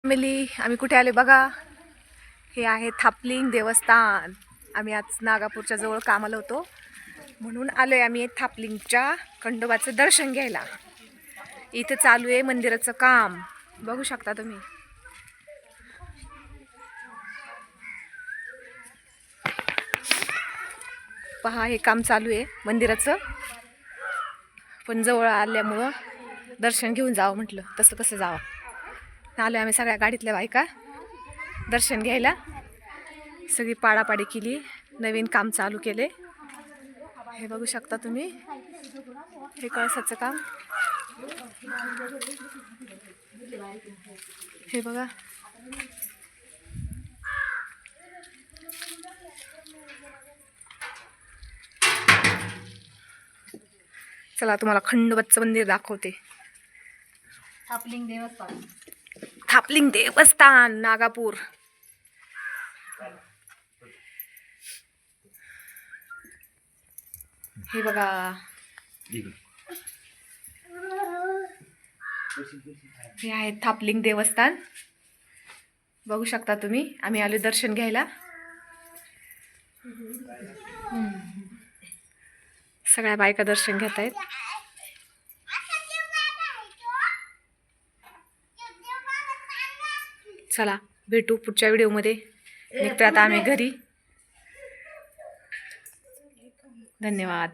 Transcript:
Family आम्ही कुठे आले बघा. हे आहे थापलिंग देवस्थान. आम्ही आज नागापूरच्या जवळ कामाला होतो म्हणून आलोय आम्ही थापलिंगच्या खंडोबाचं दर्शन घ्यायला. इथे चालू आहे मंदिराचं काम, बघू शकता तुम्ही. पहा हे काम चालू आहे मंदिराचं, पण जवळ आल्यामुळं दर्शन घेऊन जावं म्हटलं. तसं कसं जावं, आलो आम्ही सगळ्या गाडीतल्या बायका दर्शन घ्यायला. सगळी पाडापाडी केली, नवीन काम चालू केले. हे बघू शकता तुम्ही, हे कळसाचं काम. हे बघा, चला तुम्हाला खंडोबाचं मंदिर दाखवते. थापलिंग देवस्थान नागापूर. हे बघा, हे आहे थापलिंग देवस्थान. बघू शकता तुम्ही, आम्ही आलो दर्शन घ्यायला. सगळ्या बायका दर्शन घेत आहेत. चला भेटू पुढच्या व्हिडिओमध्ये. निघतोय आता आम्ही घरी. धन्यवाद.